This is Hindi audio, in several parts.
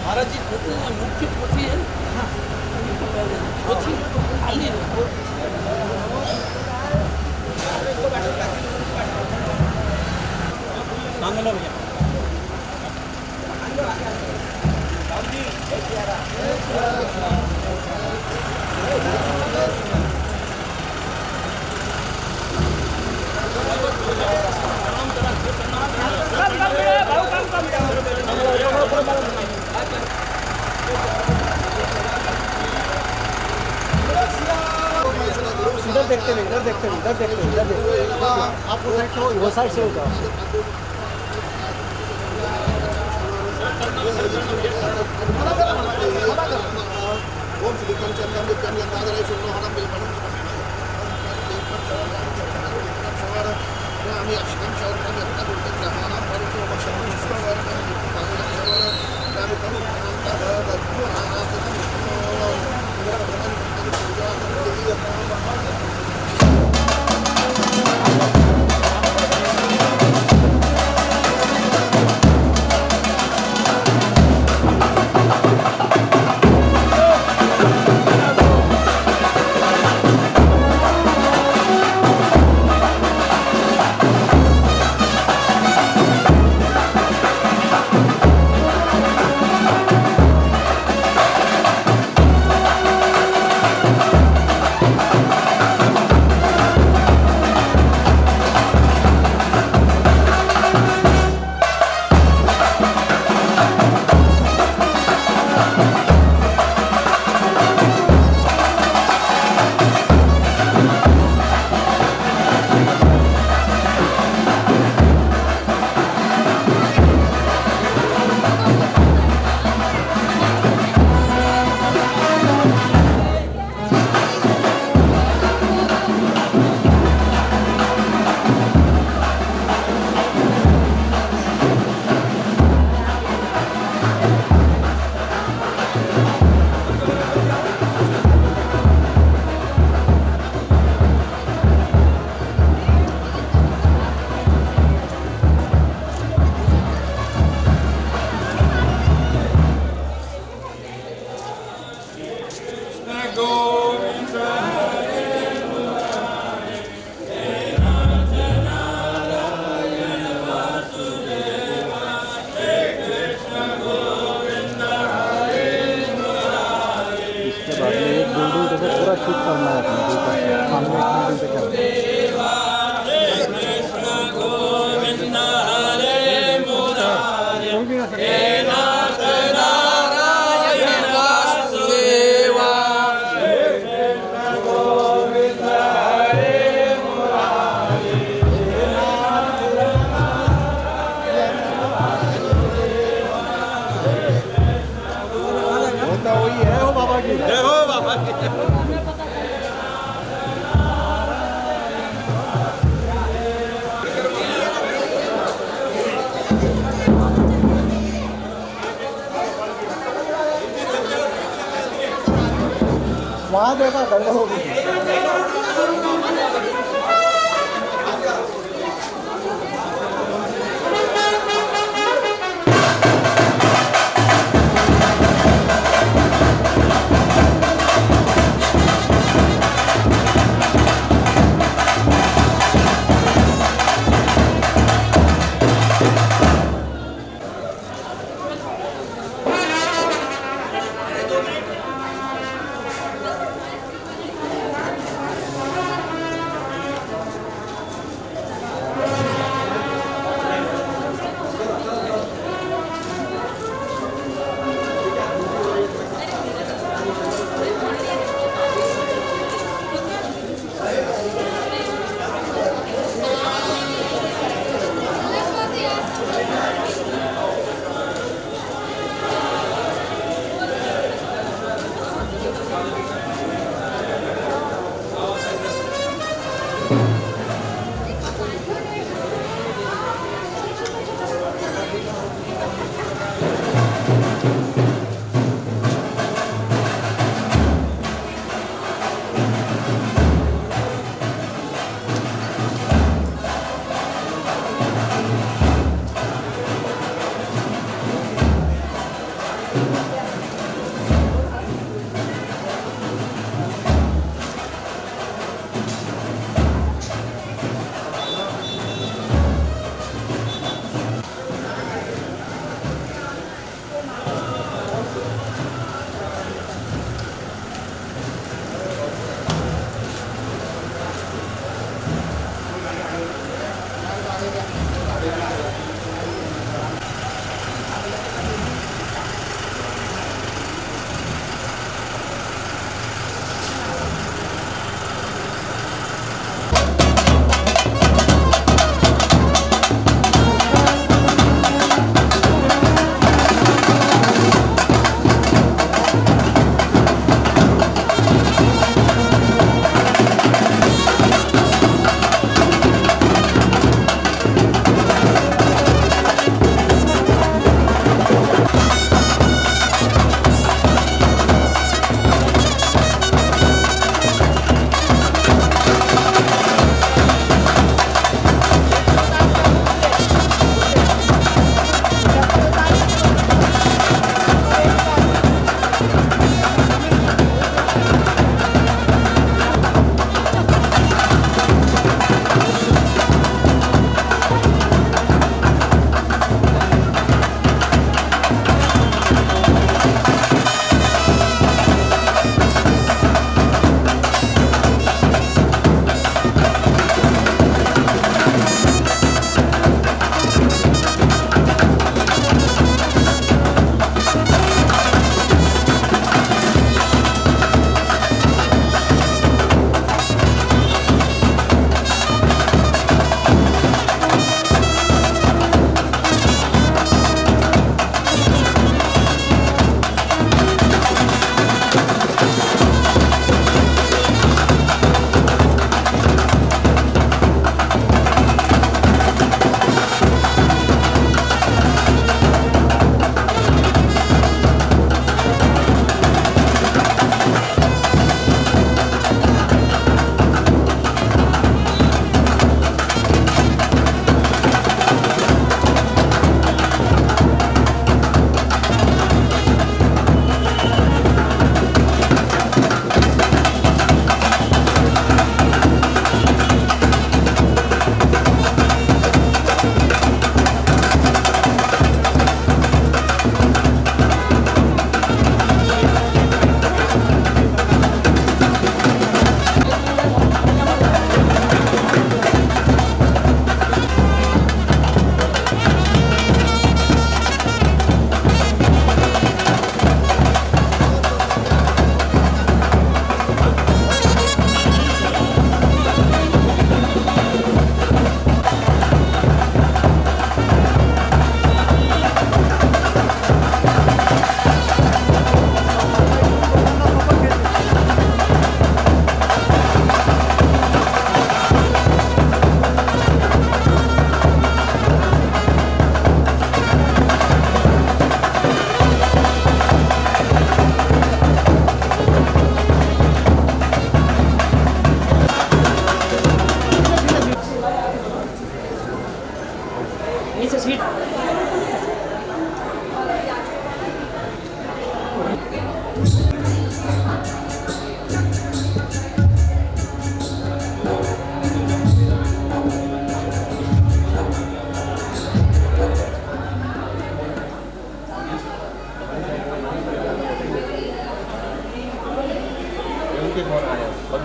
महाराज जी मुख्य पोथी है पोथी खाली सांगलो भैया इधर देखते नहीं इधर देखते नहीं इधर देखते इधर देखते आप वो साइड से होगा शूट करना है अपने मालूम है होता वही है हो बाबा की वहाँ देखा गड़बड़ हो गई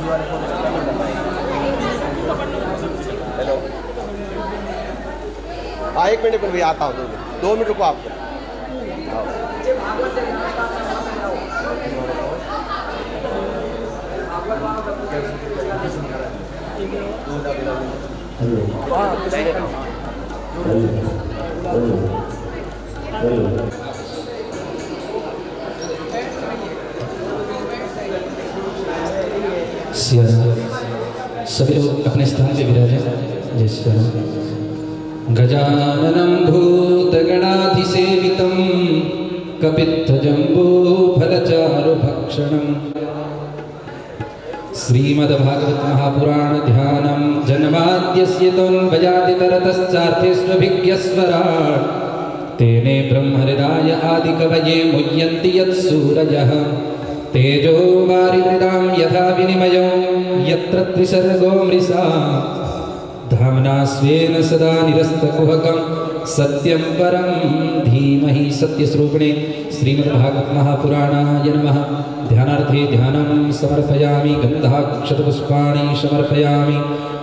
हेलो, हाँ 1 मिनट पर भैया आता हूँ, 2 मिनट रुको आपको। सभी लोग अपने स्थान पे विराजे। जय श्री राम। गजाननं भूतगणाधिसेवितं कपित्थजम्बूफलचारुभक्षणम् श्रीमद्भागवत महापुराण ध्यानं जन्माद्यस्य तोन्भजादितरतश्चार्थेष्वभिज्ञस्वराट् तेने ब्रह्महृदाय आदिकवये मुह्यन्ति यत्सूरजः तेजो वारिमृदां यथा विनिमयो यत्र त्रिसर्गो मृषा धाम्ना स्वेन सदा निरस्तकुहकं सत्यं परं धीमहि सत्यस्वरूपिणे श्रीमद्भागवत महापुराणाय नमः। ध्यानार्थे ध्यानं समर्पयामि। गन्धाक्षतपुष्पाणि समर्पयामि।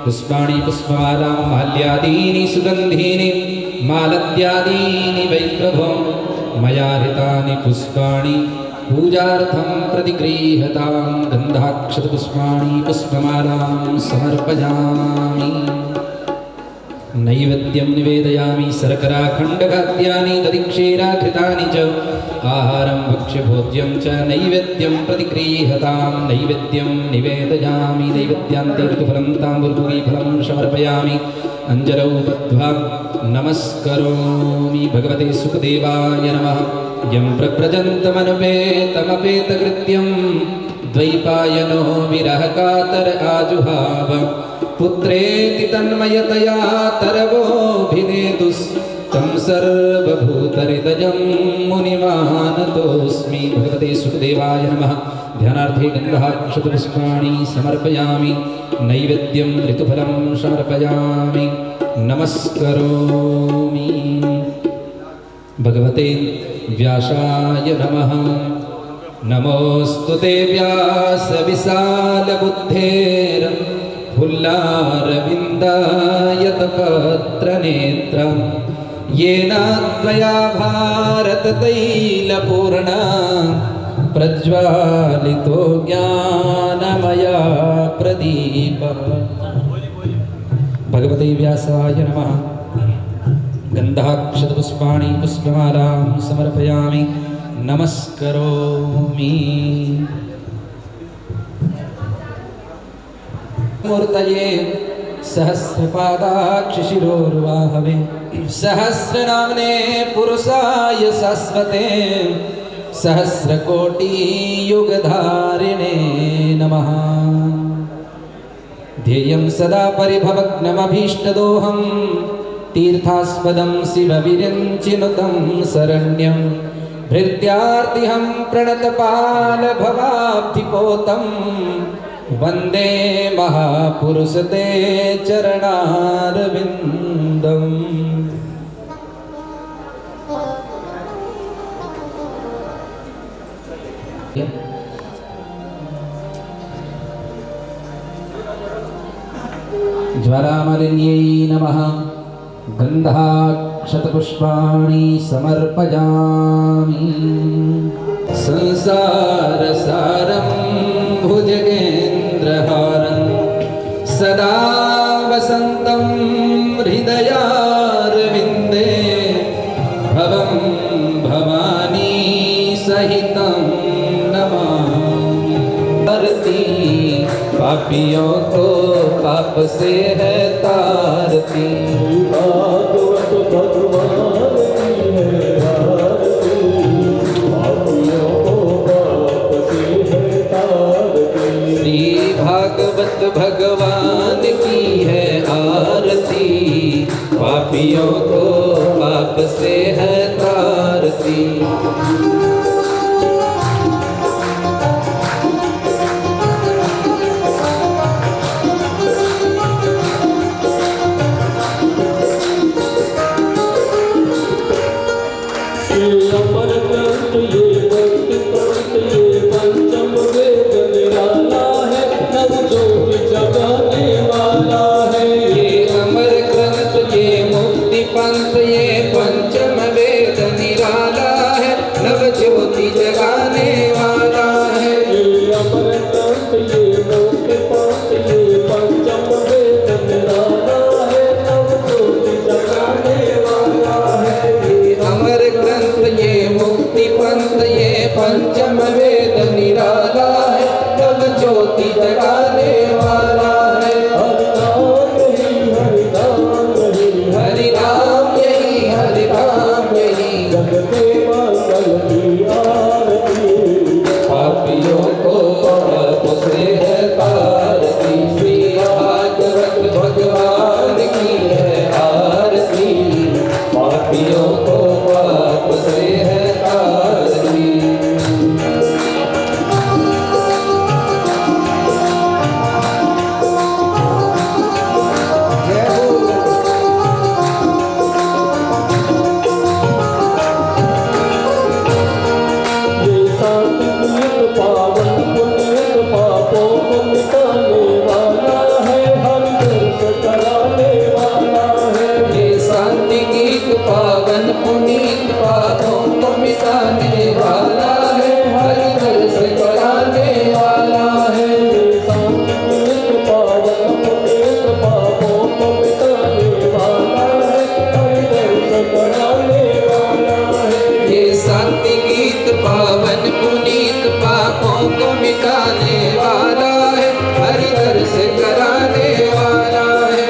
पुष्पाणि पुष्पमालां माल्यादीनि सुगन्धीनि मालत्यादीनि वै प्रभो मया हृतानि पुष्पाणि पूजार्थं प्रतिगृह्यतां। गन्धाक्षतपुष्पाणि पुष्पमालां समर्पयामि। नैवेद्यं निवेदयामि। शर्कराखण्डखाद्यानि दधिक्षीराघृतानि च आहारं भक्ष्यभोज्यं च नैवेद्यं प्रतिगृह्यतां। नैवेद्यं निवेदयामि। नैवेद्यान्ते ऋतुफलं ताम्बूलपूगीफलं समर्पयामि। अञ्जलौ बद्ध्वा नमस्करोमि। भगवते सुखदेवाय नमः। यं प्रव्रजन्तमनुपेतमपेतकृत्यं द्वैपायनो विरहकातर आजुहाव पुत्रेति तन्मयतया तरवोऽभिनेदुस्तं सर्वभूतहृदयं मुनिमानतोऽस्मि। भगवते सुखदेवाय नमः। ध्यानार्थे गन्धाक्षतपुष्पाणि समर्पयामि। नैवेद्यं ऋतुफलं समर्पयामि। नमस्करोमि। भगवते व्यासाय नमः। नमोऽस्तु ते व्यासविशालबुद्धेर् फुल्लारविन्दायतपत्रनेत्रं येन त्वया भारततैलपूर्णा प्रज्वालितो ज्ञानमया प्रदीपः। भगवते व्यासाय नमः। गन्धाक्षतपुष्पाणि पुष्पमालां समर्पयामि। नमस्करोमि। मूर्तये सहस्रपादाक्षशिरोर्वाहवे सहस्रनाम्ने पुरुषाय शाश्वते सहस्रकोटियुगधारिणे नमः। ध्येयं सदा परिभवग्नमभीष्टदोहं तीर्थास्पदं शिवविरिञ्चिनुतं शरण्यं भृत्यार्तिहं प्रणतपालभवाब्धिपोतं वन्दे महापुरुषते चरणारविन्दम्। ज्वालामालिन्यै नमः। गन्धाक्षतपुष्पाणि समर्पयामि। संसारसारं भुजगेन्द्रहारं सदा वसन्तं हृदयारविन्दे भवं भवानी सहितं नमामि। आरती पापियों को पाप से है तारती। भागवत भगवान की है आरती पापियों को पाप से है तारती। श्री भागवत भगवान की है आरती पापियों को पाप से है तारती। पंचम वेद निराला है नव जो पंचम वेद निराला है, नव ज्योति जगाने वाला है। हरि नाम यही, हरि नाम यही, पापियों को पाप से है तारती, श्री भागवत भगवान की है आरती, पापियों को पाप से है तारती। पावन पुनीत पापों को मिटाने वाला है, हरि दर्श कराने वाला है। पावन पुनीत पापों को मिटाने वाला है, हरि दर्श कराने वाला है। ये शांति गीत पावन पुनीत पापों को मिटाने वाला है, हरि दर्श कराने वाला है।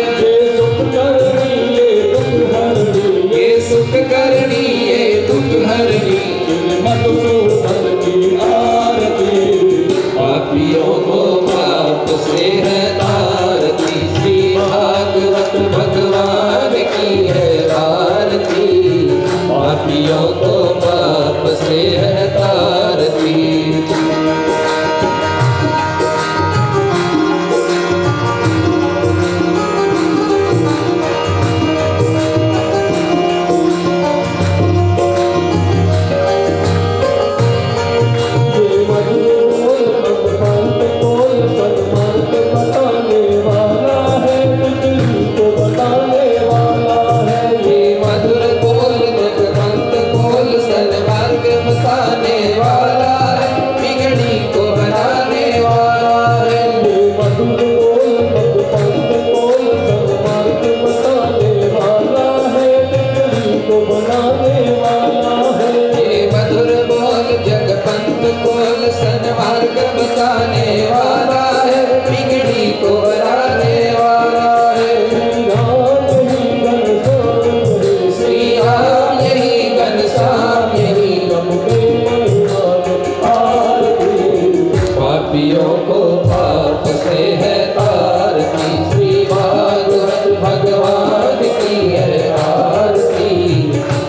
सुख करनी ये दुख हरनी, मधुसूदन की आरती, पापियों को पाप से है तारती, श्री भागवत भगवान की है आरती, पापियों को पाप से है तारती। सन्मार्ग बताने वाला है, बिगड़ी को बनाने वाला है। श्री राम यही घनश्याम यही, पापियों को पाप से है तारती, श्री भागवत भगवान की है आरती,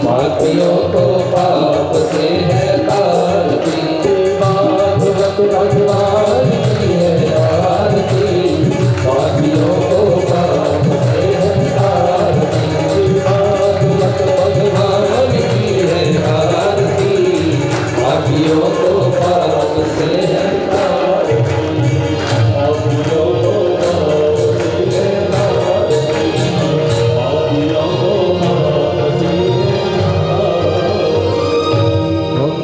पापियों को पाप से है तारती, भगवान की है आरती, पापियों को पाप से है तारती, भागवत भगवान की है आरती, पापियों को पाप से है तारती, पापियों को पाप से है तारती, पापियों को पाप से है तारती।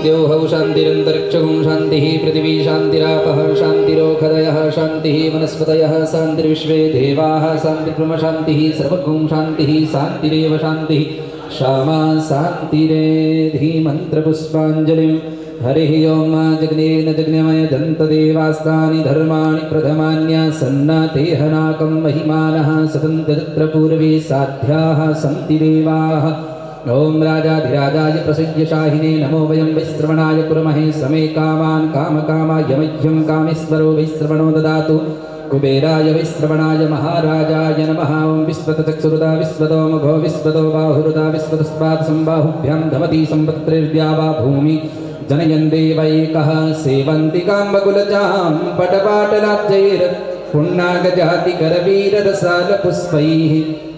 द्योः शान्तिरन्तरिक्षं शान्तिः, पृथिवी शान्तिरापः शान्तिरोषधयः शान्तिः, वनस्पतयः शान्तिर्विश्वे देवाः शान्तिर्ब्रह्म शान्तिः, सर्वगुं शान्तिः शान्तिरेव शान्तिः, क्षमा शान्तिरेधि। मन्त्रपुष्पाञ्जलिं हरिः ओम। जग्नेन जग्नमय दन्तदेवास्तानि धर्माणि प्रथमान्यासन्नातेहनाकं महिमानः सतन्तत्र पूर्वे साध्याः सन्ति देवाः। ओम राजाधिराजाय प्रसज्यशाहिने नमो वयं वैश्रवणाय कुर्महे समे कामान् कामकामाय मह्यं कामेश्वरो वैश्रवणो ददातु। कुबेराय वैश्रवणाय महाराजाय नमः। ओम विश्वतचक्षुरुदा विश्वतो मुखो विश्वतो बाहुरुदा विश्वतस्मात् संबाहुभ्यां धमति सम्पत्तिर्द्यावा भूमि जनयन् देवैकः सेवन्ति काम्बकुलजां पटपाटलाब्जैर् पुण्णागजातिकरवीररसालपुष्पैः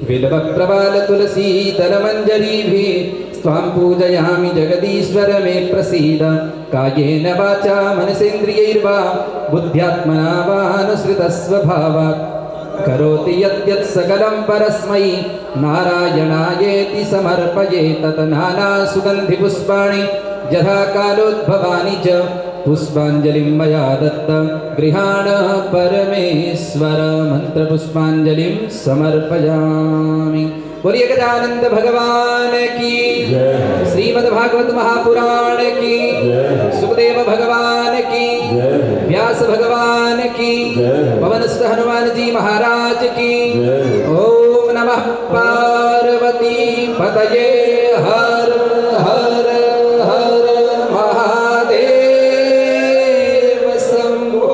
बिल्वप्रवालतुलसीतलमञ्जरीभिः स्वां पूजयामि जगदीश्वर मे प्रसीद। कायेन वाचा मनसेन्द्रियैर्वा बुद्ध्यात्मना वानुसृतस्वभावात् करोति यद्यत् सकलं परस्मै नारायणायेति समर्पये। तत् नानासुगन्धिपुष्पाणि यथा कालोद्भवानि च पुष्पाञ्जलिं मया दत्त गृहाण परमेश्वर। मंत्रपुष्पाञ्जलिं समर्पयामि। बोलिए गजानंद भगवान की, श्रीमद्भागवत महापुराण की, सुखदेव भगवान की, व्यास भगवान की, पवनसुत हनुमान जी महाराज की। ओम नमः पार्वती पतये। हर हर हर महादेव शंभो।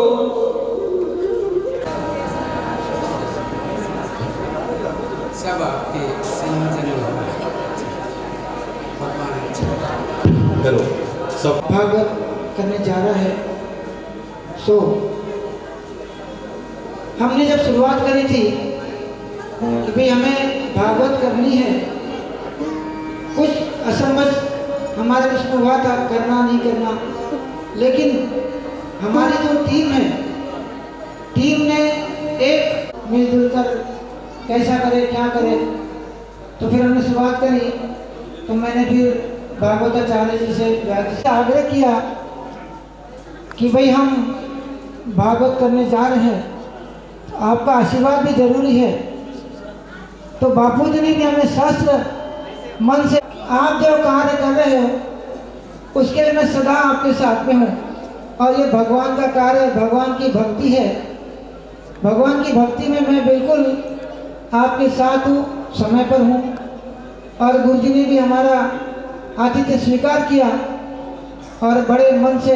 सब आपके संयोजन भगवान करो सब भागवत करने जा रहा है। सो हमने जब शुरुआत करी थी कि भाई हमें भागवत करनी है, कुछ असमझ हमारे उसमें हुआ था करना नहीं करना, लेकिन हमारी जो टीम है, टीम ने एक मिलजुल कर कैसा करे क्या करे, तो फिर हमने शुरुआत करी। तो मैंने फिर भागवताचार्य जी से आग्रह किया कि भाई हम भागवत करने जा रहे हैं, आपका आशीर्वाद भी जरूरी है। तो बापू जी ने भी हमें शास्त्र मन से आप जो कार्य कर रहे हो उसके लिए मैं सदा आपके साथ में हूँ, और ये भगवान का कार्य, भगवान की भक्ति है। भगवान की भक्ति में मैं बिल्कुल आपके साथ हूँ, समय पर हूँ। और गुरु जी ने भी हमारा आतिथ्य स्वीकार किया और बड़े मन से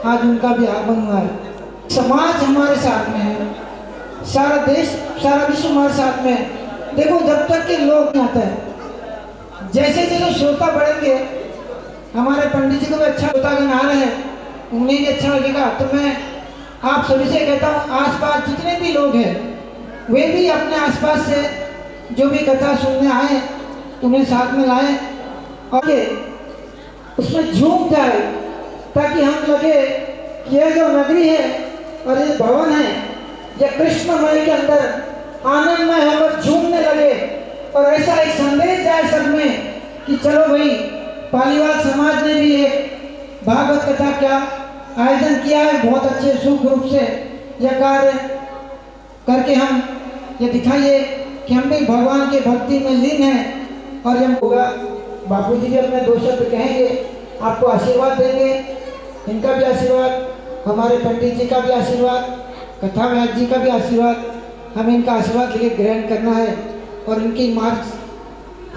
आज उनका भी आगमन हुआ है। समाज हमारे साथ में है, सारा देश सारा विश्व हमारे साथ में है। देखो जब तक के लोग नहीं आता है, जैसे जैसे श्रोता बढ़ेंगे, हमारे पंडित जी को भी अच्छा श्रोतागण आ रहे हैं, उन्हें भी अच्छा लगेगा। तो मैं आप सभी से कहता हूँ, आसपास जितने भी लोग हैं वे भी अपने आसपास से जो भी कथा सुनने आए उन्हें साथ में लाएं और ये उसमें झूम जाए, ताकि हम लगे कि यह जो नगरी है और ये भवन है, यह कृष्णमय के अंदर आनंदमय होकर झूमने लगे। और ऐसा एक संदेश जाए सब में कि चलो भाई, पालीवाल समाज ने भी एक भागवत कथा का आयोजन किया है, बहुत अच्छे सुख रूप से यह कार्य करके हम ये दिखाइए कि हम भी भगवान के भक्ति में लीन हैं। और हम होगा, बापू जी भी अपने दो शब्द कहेंगे, आपको आशीर्वाद देंगे, इनका भी आशीर्वाद, हमारे पंडित जी का भी आशीर्वाद, कथा व्यास जी का भी आशीर्वाद, हमें इनका आशीर्वाद लेके ग्रहण करना है और इनकी मार्ग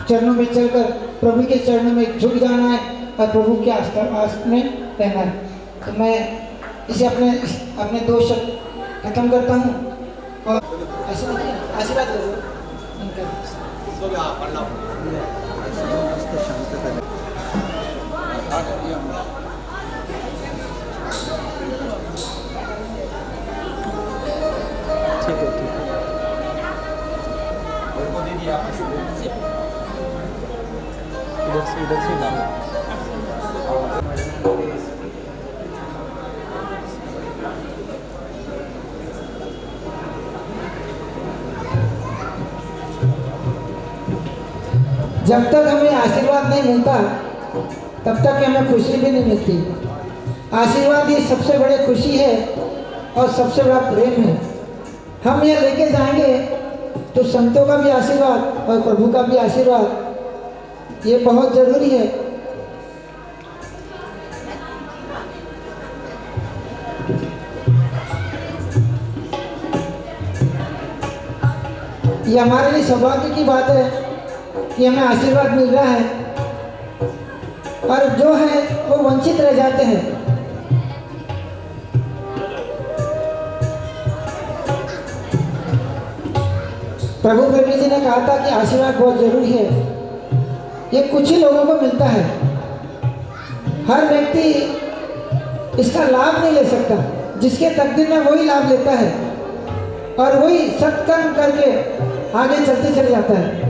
चरणों में चलकर प्रभु के चरणों में झुक जाना है और प्रभु के आस्था में रहना है। तो मैं इसे अपने दो शब्द खत्म करता हूँ और आशीर्वाद ले लो इनका। ठीक है, ठीक है। इधर से डालो। जब तक हमें आशीर्वाद नहीं मिलता तब तक हमें खुशी भी नहीं मिलती। आशीर्वाद ही सबसे बड़ी खुशी है और सबसे बड़ा प्रेम है। हम यह लेके जाएंगे तो संतों का भी आशीर्वाद और प्रभु का भी आशीर्वाद, ये बहुत जरूरी है। ये हमारे लिए सौभाग्य की बात है कि हमें आशीर्वाद मिल रहा है, और जो है वो वंचित रह जाते हैं। प्रभु देवी जी ने कहा था कि आशीर्वाद बहुत जरूरी है। ये कुछ ही लोगों को मिलता है, हर व्यक्ति इसका लाभ नहीं ले सकता। जिसके तकदीर में वही लाभ लेता है और वही सत्कर्म करके आगे चलते चले जाता है।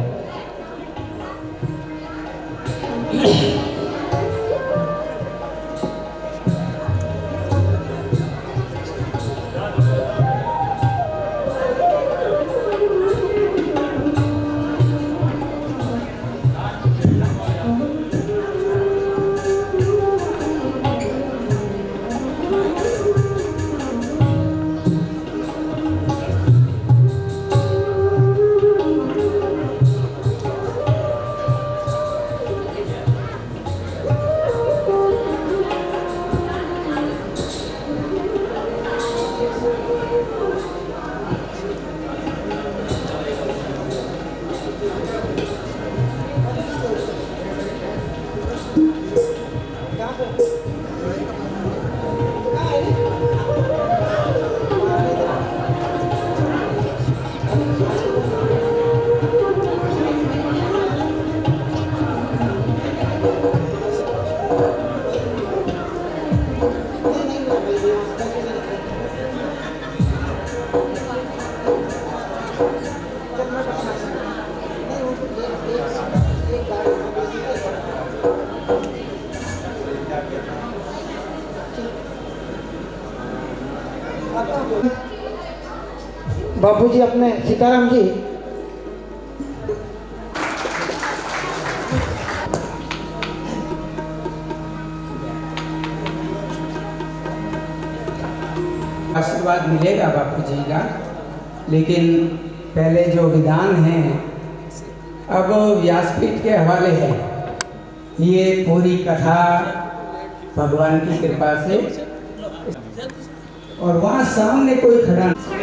बापूजी अपने सीताराम जी आशीर्वाद मिलेगा बापू जी का, लेकिन पहले जो विधान है अब व्यासपीठ के हवाले है। ये पूरी कथा भगवान की कृपा से, और वहाँ सामने कोई खड़ा नहीं।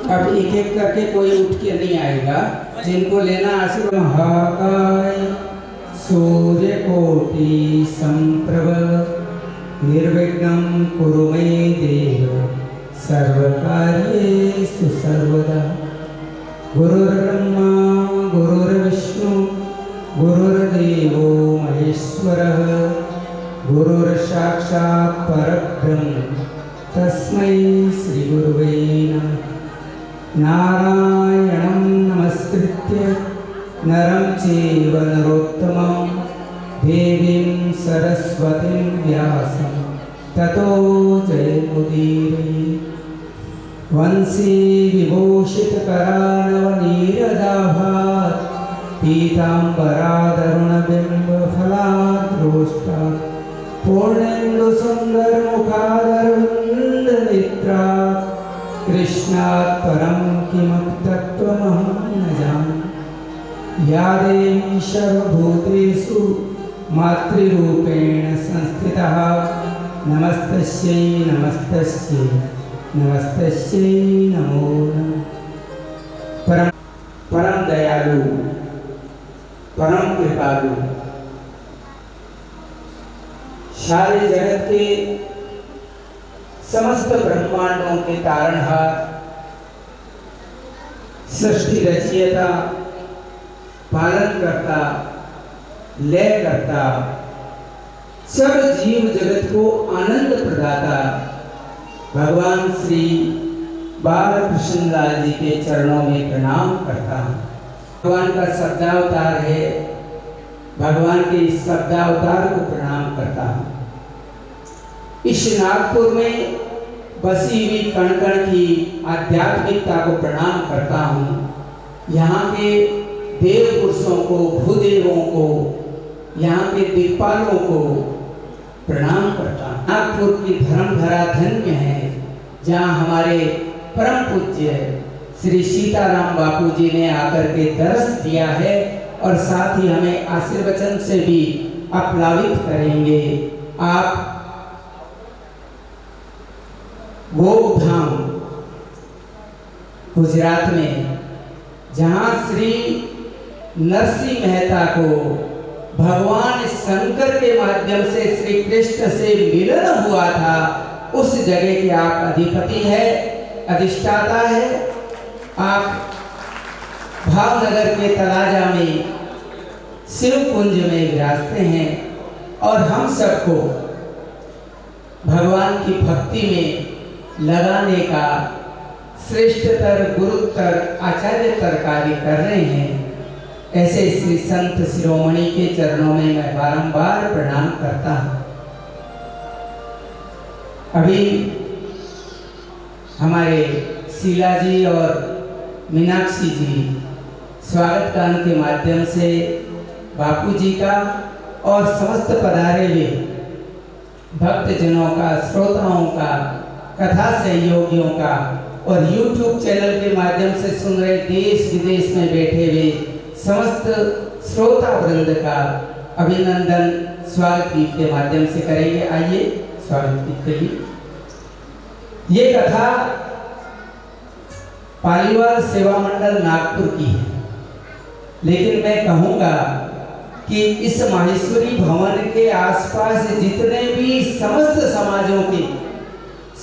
अब एक एक करके कोई उठ के नहीं आएगा, जिनको लेना आशीर्वाद। महाकाय सूर्यकोटि संप्रभ निर्विघ्नं कुरु मे देव सर्वकार्येषु सर्वदा। गुरुर्ब्रह्मा गुरुर्विष्णु गुरुर्देवो महेश्वरः गुरुर्साक्षात् परब्रह्म तस्मै श्री गुरुवे नमः। नारायणं नमस्कृत्य नरं चैव नरोत्तमं देवीं सरस्वतीं व्यासं ततो जयमुदीरये। वंशी विभूषितकरानवनीरदाभात् पीताम्बरादरुणबिम्बफलाद्रोष्टात् पूर्णेन्दुसुन्दरमुखादरविन्दनेत्रात् कृष्णात् परं किमपि तत्त्वमहं न जाने। या देवी सर्वभूतेषु मातृरूपेण संस्थितः नमस्तस्यै नमस्तस्यै नमस्तस्यै नमो नमः। परम दयालु परम कृपालु सारे जगत के समस्त ब्रह्मांडों के तारणहार सृष्टि रचयिता पालन करता लय करता सब जीव जगत को आनंद प्रदाता भगवान श्री बालकृष्ण लाल जी के चरणों में प्रणाम करता हूँ। भगवान का शब्दावतार है, भगवान के इस शब्दावतार को प्रणाम करता हूँ। इस नागपुर में बसी हुई कण कण की आध्यात्मिकता को प्रणाम करता हूँ। यहाँ के देव पुरुषों को, भूदेवों को, यहाँ के दिक्पालों को प्रणाम करता हूँ। नागपुर की धर्मधरा धन्य है, जहाँ हमारे परम पूज्य श्री सीताराम बापू जी ने आकर के दर्श दिया है, और साथ ही हमें आशीर्वचन से भी अपलावित करेंगे। आप गोधाम गुजरात में, जहाँ श्री नरसिंह मेहता को भगवान शंकर के माध्यम से श्री कृष्ण से मिलन हुआ था, उस जगह के आप अधिपति है, अधिष्ठाता है। आप भावनगर के तलाजा में शिव कुंज में विराजते हैं, और हम सबको भगवान की भक्ति में लगाने का श्रेष्ठतर, गुरुतर, आचार्यतर कार्य कर रहे हैं। ऐसे श्री संत शिरोमणि के चरणों में मैं बारंबार प्रणाम करता हूँ। अभी हमारे शीला जी और मीनाक्षी जी स्वागत गान के माध्यम से बापू जी का और समस्त पधारे हुए भक्तजनों का, श्रोताओं का, कथा सहयोगियों का और YouTube चैनल के माध्यम से सुन रहे देश विदेश में बैठे हुए समस्त श्रोता वृंद का अभिनंदन स्वागत गीत के माध्यम से करेंगे। आइए स्वागत गीत के लिए। ये कथा पालीवाल सेवा मंडल नागपुर की है, लेकिन मैं कहूँगा कि इस माहेश्वरी भवन के आसपास जितने भी समस्त समाजों के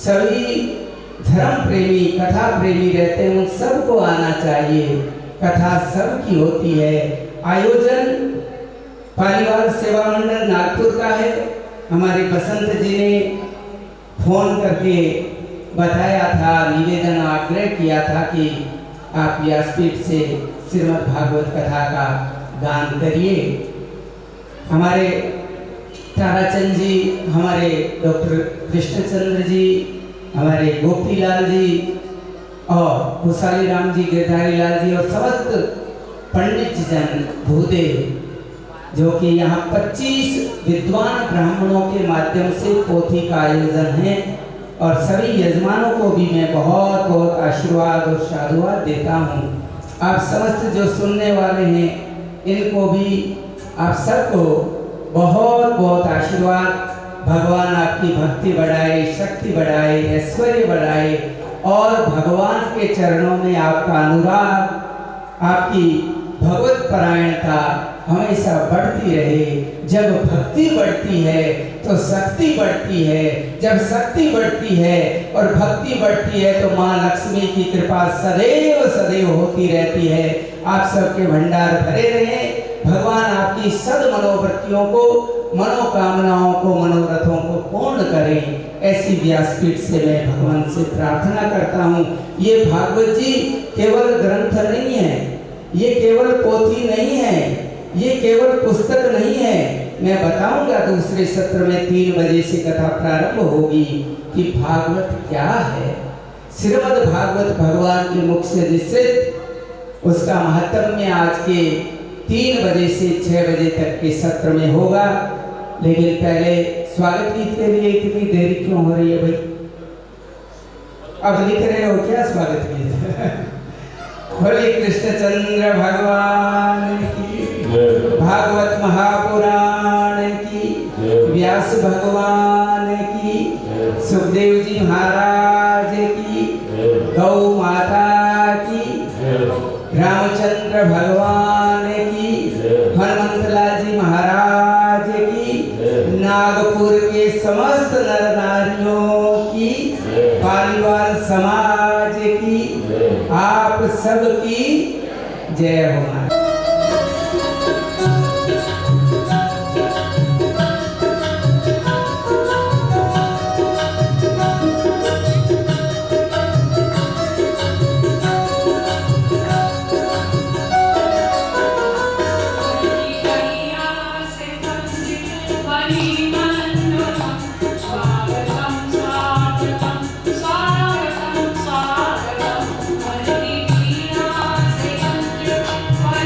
सभी धर्म प्रेमी, कथा प्रेमी रहते हैं, उन सबको आना चाहिए। कथा सबकी होती है। आयोजन पालीवाल सेवा मंडल नागपुर का है। हमारे बसंत जी ने फोन करके बताया था, निवेदन आग्रह किया था कि आप व्यासपीठ से श्रीमद् भागवत कथा का गान करिए। हमारे ताराचंद जी, हमारे डॉक्टर कृष्णचंद्र जी, हमारे गोपीलाल जी और खुशाली राम जी, गिरधारी लाल जी और समस्त पंडित जन भूदेव, जो कि यहाँ 25 विद्वान ब्राह्मणों के माध्यम से पोथी का आयोजन है। और सभी यजमानों को भी मैं बहुत बहुत आशीर्वाद और साधुवाद देता हूँ। आप समस्त जो सुनने वाले हैं इनको भी आप सबको बहुत बहुत आशीर्वाद। भगवान आपकी भक्ति बढ़ाए, शक्ति बढ़ाए, ऐश्वर्य बढ़ाए और भगवान के चरणों में आपका अनुराग, आपकी भगवत परायणता हमेशा बढ़ती रहे। जब भक्ति बढ़ती है तो शक्ति बढ़ती है, जब शक्ति बढ़ती है और भक्ति बढ़ती है तो माँ लक्ष्मी की कृपा सदैव सदैव होती रहती है। आप सबके भंडार भरे रहे, भगवान आपकी सद मनोवृत्तियों को, मनोकामनाओं को, मनोरथों को पूर्ण करें, ऐसी व्यासपीठ से मैं भगवान से प्रार्थना करता हूँ। ये भागवत जी केवल ग्रंथ नहीं है, ये केवल पोथी नहीं है, ये केवल पुस्तक नहीं है। मैं बताऊंगा दूसरे सत्र में 3 बजे से कथा प्रारंभ होगी कि भागवत क्या है। श्रीमद् भागवत भगवान के मुख से निश्चित उसका महात्म्य आज के 3 बजे से 6 बजे तक के सत्र में होगा। लेकिन पहले स्वागत गीत के लिए इतनी देरी क्यों हो रही है भाई? अब लिख रहे हो क्या स्वागत गीत? बोले कृष्णचंद्र भगवान की, भागवत महापुराण की, व्यास भगवान की, सुखदेव जी महाराज की, गौ माता की, रामचंद्र भगवान की, हनुमंतलाल जी महाराज की, नागपुर के समस्त नर नारियों की, पालीवाल समाज की, आप सबकी जय हो। Bye.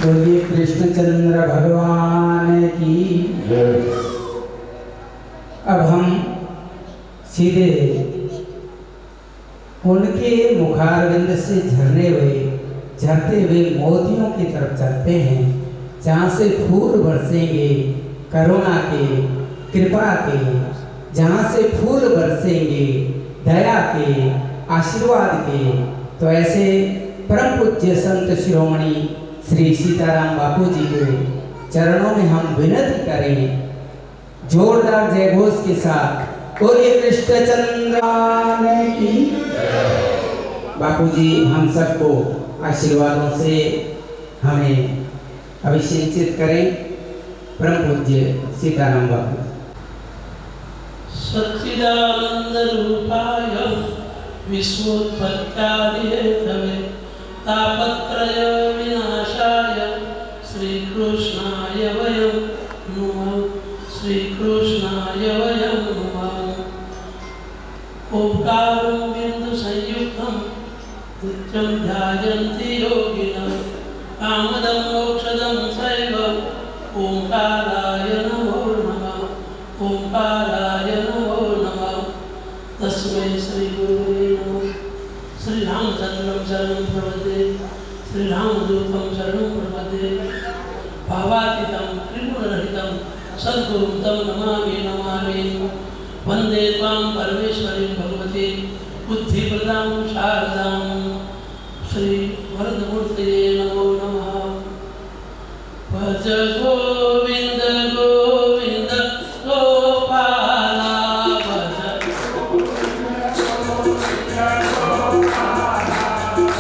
बोलिए कृष्णचंद्र भगवान की। अब हम सीधे उनके मुखारविंद से झरते हुए मोतियों की तरफ चलते हैं, जहाँ से फूल बरसेंगे करुणा के, कृपा के, जहाँ से फूल बरसेंगे दया के, आशीर्वाद के। तो ऐसे परम पूज्य संत शिरोमणि श्री सीताराम बापू जी के चरणों में हम विनती करें जोरदार जय घोष के साथ, बोलिए कृष्णचंद्र की। बापू जी हम सबको आशीर्वादों से हमें अभिषेचित करें। परम पूज्य सीताराम बापू। सच्चिदानंद रूपाय विश्वोत्पत्त्यादिहेतवे तापत्रय विनाशाय श्रीकृष्णाय वयं नुमः। श्रीकृष्णाय वयं नुमः। ओंकारं बिन्दुसंयुक्तं नित्यं ध्यायन्ति योगिनः कामदं मोक्षदं चैव ओंकाराय नमो नमः। ओंकाराय नमो नमः। तस्मै श्री गुरुवे नमः। श्री रामचंद्रं शरणं प्रपद्ये, श्री रामदूतं शरणं प्रपद्ये। भावातीतं त्रिगुणरहितं सद्गुरुं तं नमामि नमामि। वन्दे त्वां परमेश्वरीं भगवती बुद्धिप्रदां शारदां। श्री वरदमूर्तये नमो नमः। भज गोविंद गोविंद गोपाला भज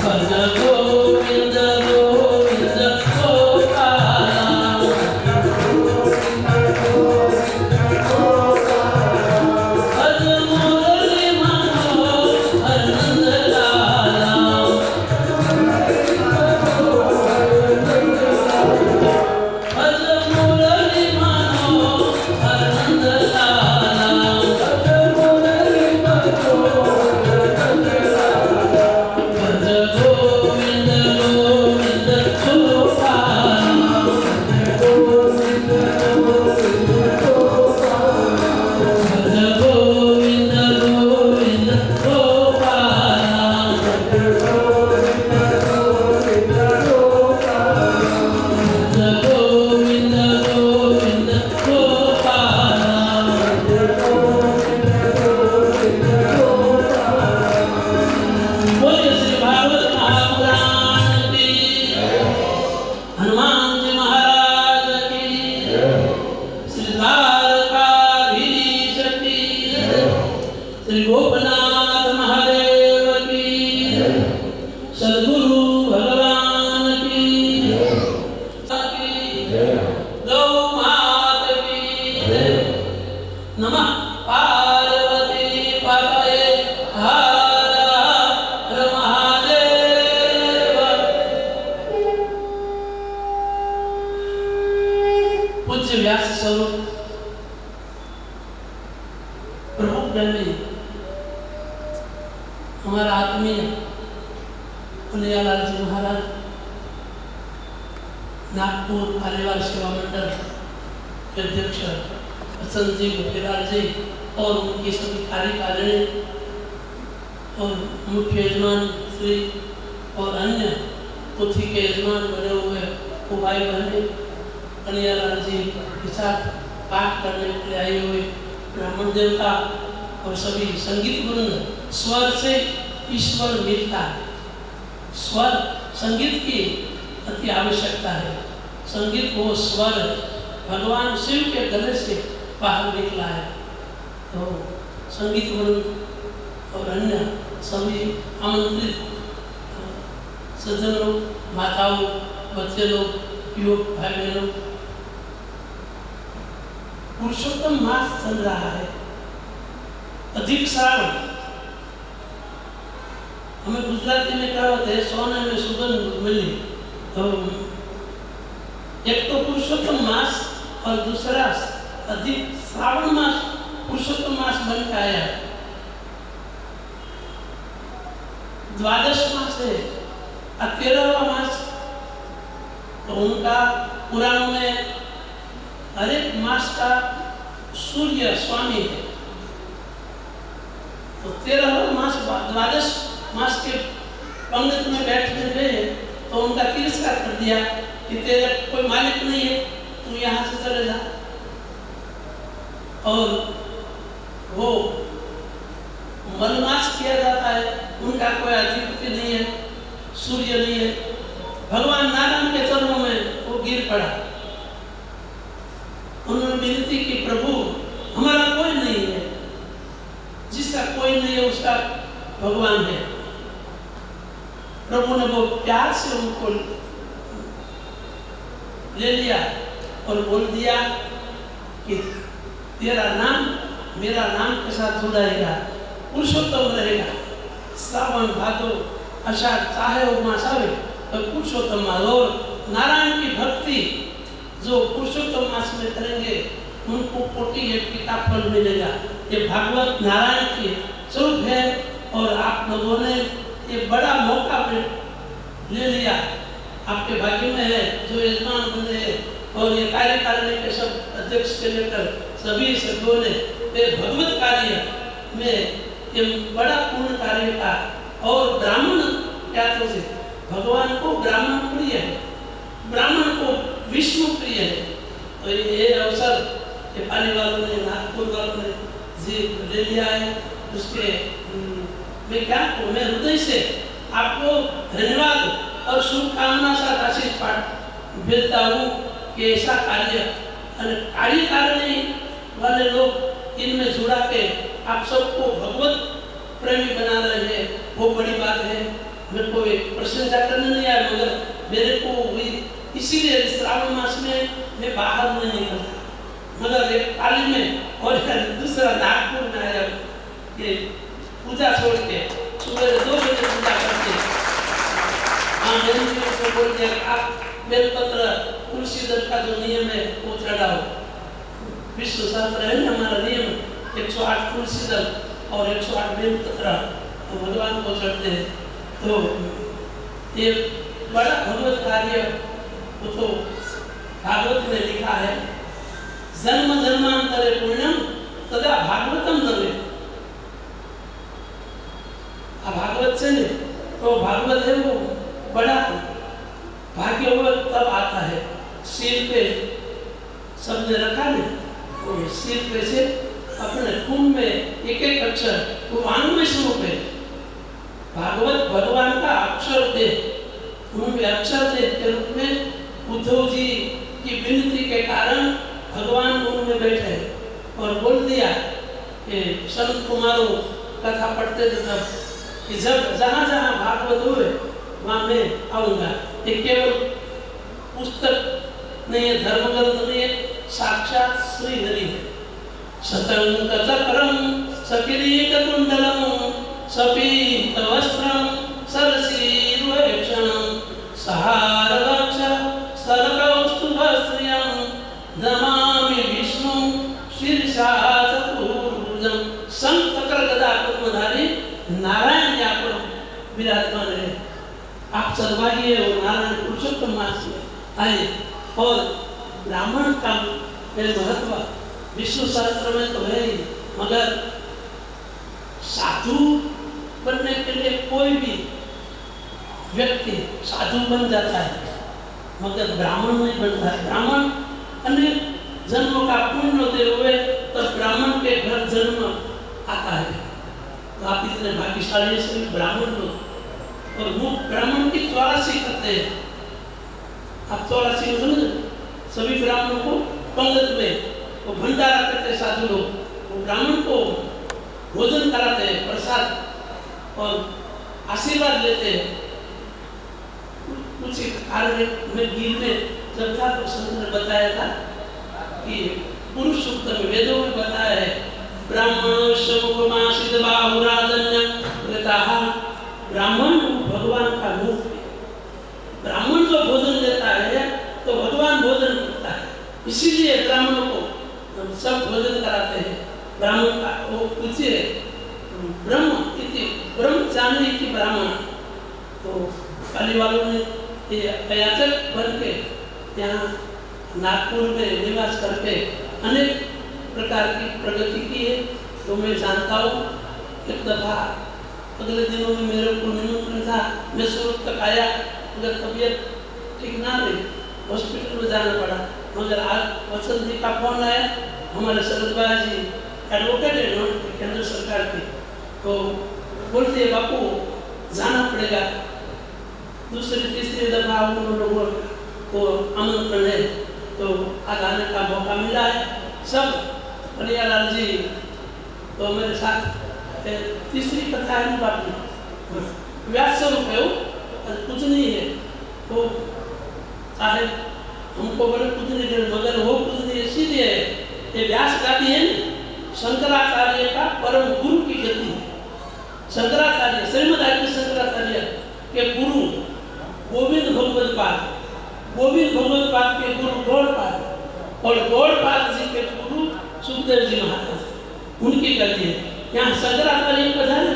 भज गोविंद गोविंद गोपाला भज मुरली मनोहर नंद लाला। भज मुरली मनोहर नंद लाला। भज गोविंद गोविंद गोपाला। भज गोविंद गोविंद गोपाला। भज गोविंद गोविंद गोपाला। बोलिए श्री भागवत महापुराण की, हनुमान जी महाराज की, श्री द्वारकाधीश की, श्री गोपनाथ महादेव की, सद्गुरु भगवान की, गौ मात की जय। नमः पार्वती पतये हर हर महादेव। पूज्य व्यास स्वरूप प्रभु प्रेमी हमारा आत्मीय पुनियालाल जी महाराज, नागपुर आनेवाल सेवा मंडल के अध्यक्ष बसंत जी गोपीलाल जी और उनकी सभी कार्यकारिणी और मुख्य यजमान श्री और अन्य पोथी के यजमान बने हुए वो भाई बहने कन्हैयालाल जी के साथ पाठ करने के लिए आए हुए ब्राह्मण देवता और सभी संगीत वृंद। स्वर से ईश्वर मिलता है। स्वर संगीत की अति आवश्यकता है। संगीत वो स्वर है, भगवान शिव के गले से बाहर निकला है। तो संगीत वृंद और अन्य सभी आमंत्रित सज्जन लोग, माताओं, बच्चे लोग, युवक भाई बहनों, पुरुषोत्तम मास चल रहा है, अधिक श्रावण। हमें गुजराती में कहावत है, सोने में सुगंध मिली। तो एक तो पुरुषोत्तम मास और दूसरा अधिक श्रावण मास पुरुषोत्तम मास बन के आया है। द्वादश मास है, 13वां मास तो उनका पुराण में हर एक मास का सूर्य स्वामी है। तो 13 मास द्वादश मास के पंडित में बैठने गए तो उनका तिरस्कार कर दिया कि तेरा कोई मालिक नहीं है, तू यहाँ से चले जा। और वो मलमास किया जाता है, उनका कोई अधिपति नहीं है, सूर्य नहीं है। भगवान नारायण के चरणों में वो गिर पड़ा। उन्होंने विनती की, प्रभु हमारा कोई नहीं है, जिसका कोई नहीं है उसका भगवान है। प्रभु ने वो प्यार से उनको ले लिया और बोल दिया कि तेरा नाम मेरा नाम के साथ जुड़ाएगा, पुरुषोत्तम रहेगा। श्रावण भादो आषाढ़ चाहे और मास आवे तो पुरुषोत्तम मास। और नारायण की भक्ति जो पुरुषोत्तम मास में करेंगे उनको कोटि यज्ञ का फल मिलेगा। ये भागवत नारायण के स्वरूप है और आप लोगों ने ये बड़ा मौका ले लिया। आपके भाग्य में है जो यजमान बने और ये कार्यकारिणी के सब अध्यक्ष से लेकर सभी सभ्यों ने ये भगवत कार्य में ये बड़ा पूर्ण कार्य का। और ब्राह्मण क्या तो से भगवान को ब्राह्मण प्रिय है, ब्राह्मण को विष्णु प्रिय है। तो ये अवसर ये पाली वालों ने, नागपुर वालों ने जी ले लिया है। उसके मैं क्या मैं हृदय से आपको धन्यवाद और शुभकामना साथ आशीष पाठ भेजता हूँ कि ऐसा कार्य कार्यकारिणी वाले लोग इनमें जुड़ा के आप सबको भगवत प्रेमी बना रहे हैं, वो बड़ी बात है। मेरे को एक प्रशंसा करने नहीं आया, मगर मेरे को इसीलिए श्रावण मास में मैं बाहर नहीं निकलता, मगर एक पाली में और दूसरा नागपुर में आया कि पूजा छोड़ के सुबह 2 बजे पूजा करके मैंने बोल दिया आप बेलपत्र तुलसी दल का जो नियम है वो चढ़ाओ। विश्व शास्त्र है ना हमारा नियम 108 तुलसी दल और 108 बेलपत्र तो भगवान को चढ़ते हैं। तो ये बड़ा भगवत कार्य वो तो भागवत में लिखा है, जन्म जन्मांतरे पुण्यम तदा भागवतम दवे। भागवत से तो भागवत है वो बड़ा भाग्य हुआ तब आता है। सिर पे सबने रखा ने वो सिर पे से अपने खून में एक एक अक्षर वो वाणमय स्वरूप है। भागवत भगवान का अक्षर दे, उनमें अक्षर दे के रूप में उद्धव जी की विनती के कारण भगवान उनमें बैठे और बोल दिया कि संत कुमारों कथा पढ़ते थे तब कि जब जहाँ जहाँ भागवत हुए वहाँ मैं आऊँगा। ये केवल पुस्तक नहीं है, धर्म ग्रंथ नहीं है, साक्षात श्री हरि है। शतंक चक्रम सकिरीट कुंडलम सपीत वस्त्रम सरसीरुहक्षणम सहारवक्ष सरकौस्तुभश्रियं नमामि विष्णु शीर्षा चतुर्भुजं। शंख चक्र गदा पद्मधारी नारायण यहाँ पर विराजमान है। आप सर्वभागी है और नारायण पुरुषोत्तम मास में आए। और ब्राह्मण का महत्व विष्णु सहस्त्र में तो है ही, मगर साधु बनने के लिए कोई भी व्यक्ति साधु बन जाता है मगर ब्राह्मण नहीं बनता है। ब्राह्मण अनेक जन्मों का पुण्य होते हुए तब ब्राह्मण के घर जन्म आता है। तो आप इतने भाग्यशाली सभी ब्राह्मण लोग और वो ब्राह्मण की 84 करते हैं। आप 84 समझ, सभी ब्राह्मणों को पंगत में वो भंडारा करते साधु लोग, वो ब्राह्मण को भोजन कराते हैं, प्रसाद और आशीर्वाद लेते हैं। कुछ कार्य में गीत में जब था तो संत ने बताया था कि पुरुष सूक्त में वेदों में बताया है ब्राह्मण शमुखमासित बाहुराजन्य कृताः। ब्राह्मण भगवान का रूप है। ब्राह्मण जो भोजन देता है तो भगवान भोजन करता है, इसीलिए ब्राह्मणों को सब भोजन कराते हैं। ब्राह्मण का वो पूछे ब्रह्म इति ब्रह्म जाने इति ब्राह्मण। तो पाली वालों ने याचक बन के यहाँ नागपुर में निवास करके अनेक प्रकार की प्रगति की है। तो मैं जानता हूँ, एक दफ़ा अगले दिनों में मेरे को निमंत्रण था, मैं सूरत तक आया, मगर तबीयत ठीक ना रही, हॉस्पिटल में जाना पड़ा। मगर आज वसंत जी का फोन आया, हमारे शरद भाई जी एडवोकेट है नॉट केंद्र सरकार के, तो बोलते हैं बापू जाना पड़ेगा। दूसरी तीसरी दफ़ा उन लोगों को आमंत्रण है, तो आज आने का मौका मिला है। सब कन्हैयालाल जी तो मेरे साथ तीसरी कथा है बापू व्यास स्वरूप है, वो कुछ नहीं है, वो चाहे हमको बोले कुछ नहीं है, मगर वो कुछ नहीं इसीलिए ये व्यास गादी है ना, शंकराचार्य का परम गुरु की गति है। शंकराचार्य श्रीमद आदि शंकराचार्य के गुरु गोविंद भगवत पाद, गोविंद भगवत पाद के गुरु गौड़पाद, और गौड़पाद जी के गुरु सुखदेव जी महाराज, उनकी गति है। यहाँ शंकराचार्य का जाने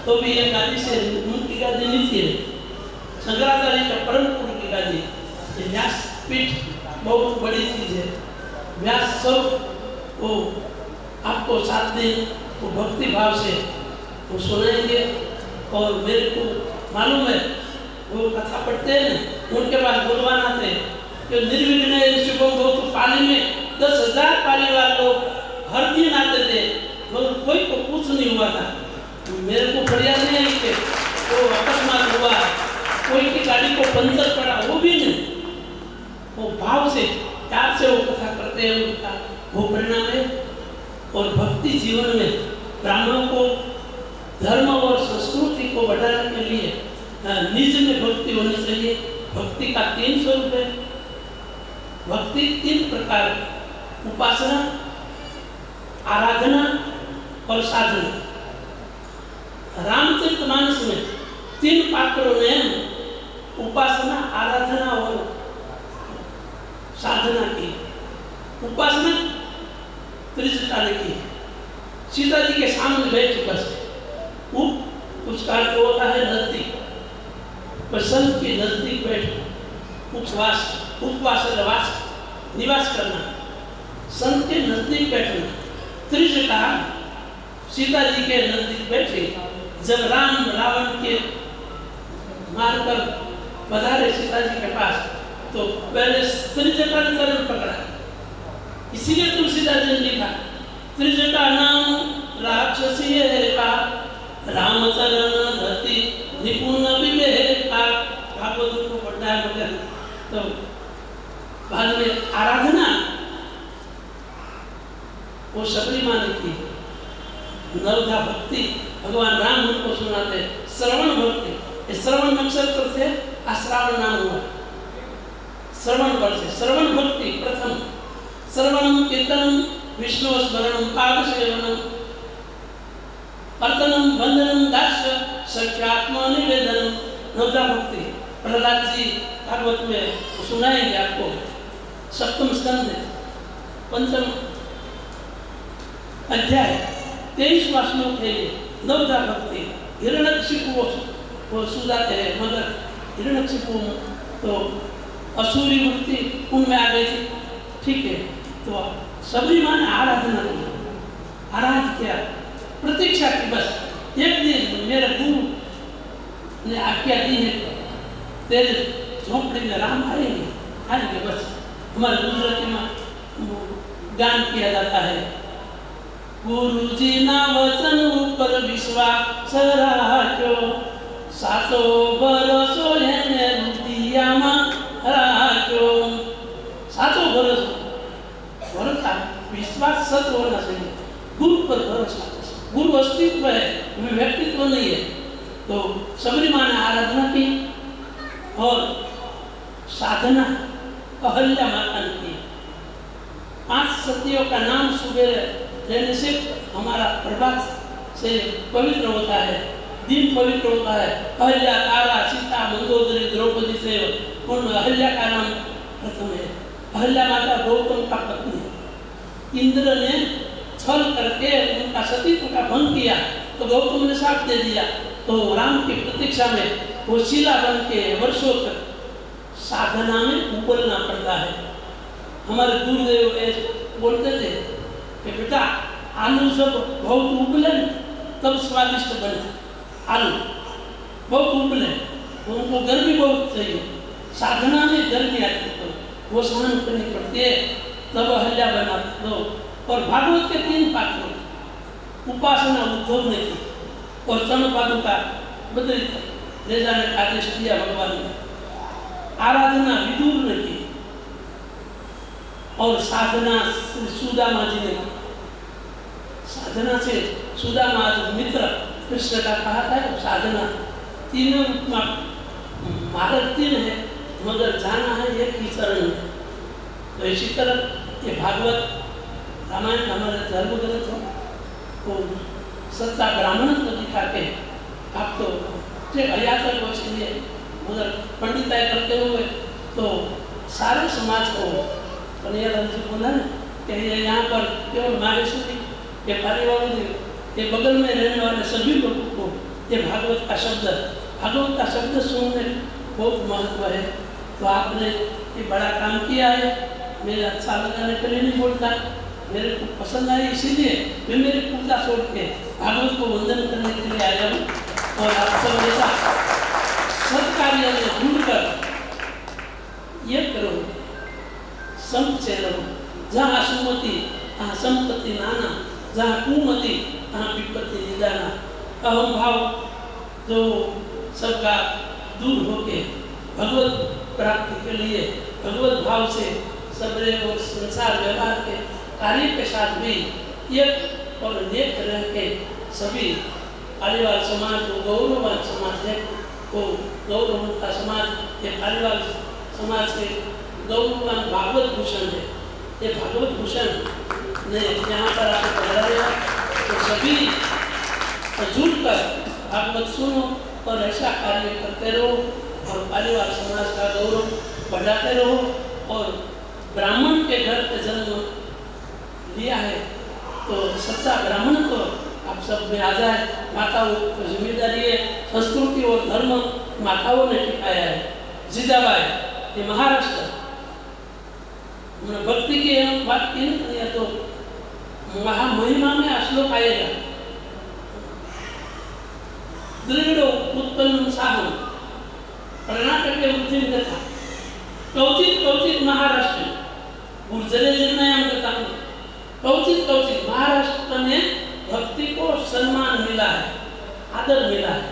तो भी ये गादी से उनकी गादी नीचे है, शंकराचार्य का परम गुरु की गादी। ये व्यास पीठ बहुत बड़ी चीज है। व्यास सब वो आपको 7 दिन वो भक्ति भाव से वो सुनाएंगे। और मेरे को मालूम है, वो कथा पढ़ते हैं ना, उनके पास भगवान आते हैं कि निर्विघ्न शुभम हो, तो पाली में 10,000 पाली वाले लोग हर दिन आते थे, मगर कोई को कुछ नहीं हुआ था। मेरे को बढ़िया नहीं है कि वो अकस्मात हुआ, कोई की गाड़ी को पंचर पड़ा, वो भी नहीं। वो भाव से प्यार से वो कथा करते हैं, उनका वो परिणाम है। और भक्ति जीवन में ब्राह्मणों को धर्म और संस्कृति को बढ़ाने के लिए निज में भक्ति होनी चाहिए। भक्ति का 3 स्वरूप है। भक्ति 3 प्रकार, उपासना, आराधना और साधना। रामचरितमानस में 3 पात्रों ने उपासना, आराधना और साधना की। उपासना त्रिजटा ने की, सीता जी के सामने बैठ बस उसका अर्थ होता है नजदीक, संत के नजदीक बैठ उपवास, उपवास निवास करना, संत के नजदीक बैठना। त्रिजटा सीता जी के नजदीक बैठे। जब राम रावण के मारकर पधारे सीता जी के पास, तो पहले त्रिजटा ने चरण पकड़ा, इसीलिए तुलसीदास जी ने लिखा त्रिजटा नाम राक्षसी का रामचरण धरती निपुण विवेका। भागवत को पढ़ना है मगर तो बाद में आराधना वो सबरी माँ ने की। नवधा भक्ति भगवान राम उनको सुनाते। श्रवण भक्ति, श्रवण नक्षत्र से श्रावण नाम हुआ, श्रवण वर्ष से श्रवण भक्ति प्रथम। श्रवणम कीर्तनम विष्णु स्मरणम पाद सेवनम कीर्तनम वंदनम दास्य सख्यात्मा निवेदनम। नवधा भक्ति प्रहलाद जी भागवत में सुनाएंगे आपको। सप्तम स्कंद 5म अध्याय 23वां श्लोक है ये। नवधा भक्ति हिरण्यकशिपु वो सुझाते हैं, मगर हिरण्यकशिपु तो असुरी वृत्ति उनमें आ गई थी। ठीक है, तो सबरी माँ ने आराधना की, आराध किया, प्रतीक्षा की। बस एक दिन मेरे गुरु ने आज्ञा दी है, तेरे झोंपड़ी में राम आएंगे, आएंगे। बस हमारे गुजराती में गान किया जाता है, गुरु जी ना वचन ऊपर विश्वास राख्यो, सातो भरोसो એને રૂપિયામાં રાખ્યો। सातो भरोसा विश्वास सत होना चाहिए, गुरु पर भरोसा। गुरु अस्तित्व है, व्यक्तित्व नहीं है। तो सबरी माँ ने आराधना की और साधना अहल्या माता ने की। 5 सतियों का नाम सुबह लेने से हमारा प्रभात से पवित्र होता है, दिन पवित्र होता है। अहल्या, तारा, सीता, मंदोदरी, द्रौपदी से उन अहल्या का नाम प्रथम है। अहल्या माता गौतम का पत्नी। इंद्र ने छल करके उनका सतीत्व का भंग किया, तो गौतम ने साथ दे दिया। तो राम की प्रतीक्षा में वो शिला बन के वर्षों तक साधना में उबलना पड़ता है। हमारे गुरुदेव ऐसे बोलते थे कि बेटा आलू जब बहुत उबले तब स्वादिष्ट बने। आलू बहुत उबले तो उनको गर्मी बहुत चाहिए, साधना में गर्मी आती तो वो सहन करनी पड़ती है, तब अहल्या बना दो। और भागवत के 3 पात्र, उपासना उद्धव ने की और चरणपादुका बदली ले जाने का आदेश दिया भगवान ने, आराधना विदुर ने की और साधना सुदामा जी ने की। साधना से सुदामा मित्र कृष्ण का कहा था साधना तीनों मार्ग 3 है मगर जाना है एक ही चरण में। तो इसी तरह ये भागवत रामायण हमारे धर्म ग्रंथ हो तो सच्चा ब्राह्मण को दिखाते हैं। आप तो ठीक अयाचक हो इसलिए मगर पंडिताई करते हुए तो सारे समाज को कन्हैयालाल जी बोला ना कि ये यहाँ पर केवल माहेश्वरी के परिवारों के बगल में रहने वाले सभी लोगों को ये भागवत का शब्द सुनने बहुत महत्व है। तो आपने ये बड़ा काम किया है, मेरे अच्छा लगाने के लिए नहीं बोलता, मेरे को पसंद आई इसीलिए मैं मेरी पूजा छोड़ के भागवत को वंदन करने के लिए आया हूँ। और आप सब ऐसा सत्कार्य में जुड़कर ये करो, संत से रहो। जहाँ सुमति वहाँ संपत्ति नाना, जहाँ कुमति वहाँ विपत्ति निदाना। अहम भाव जो सबका दूर होके भगवत प्राप्ति के लिए भगवत भाव से सबरे और संसार व्यवहार के कार्य के साथ भी एक और नेक रह के सभी पालीवाल समाज जो गौरववान समाज है वो गौरव का समाज, ये पालीवाल समाज के गौरववान भागवत भूषण है। ये भागवत भूषण ने यहाँ पर आकर पढ़ाया तो सभी जुड़कर भागवत सुनो और ऐसा कार्य करते रहो और पालीवाल समाज का गौरव बढ़ाते रहो। और ब्राह्मण के घर पे जन्म लिया है तो सच्चा ब्राह्मण तो आप सब में आ जाए। माताओं की जिम्मेदारी है, संस्कृति और धर्म माताओं ने टिकाया है। जिजाबाई ये महाराष्ट्र भक्ति की बात की नहीं तो महामहिमा में श्लोक आएगा। दृढ़ उत्पन्न साहम कर्नाटक के वृद्धि कथा कौचित महाराष्ट्र गुर्जरे निर्णय कथा कौचित महाराष्ट्र में भक्ति को सम्मान मिला है, आदर मिला है,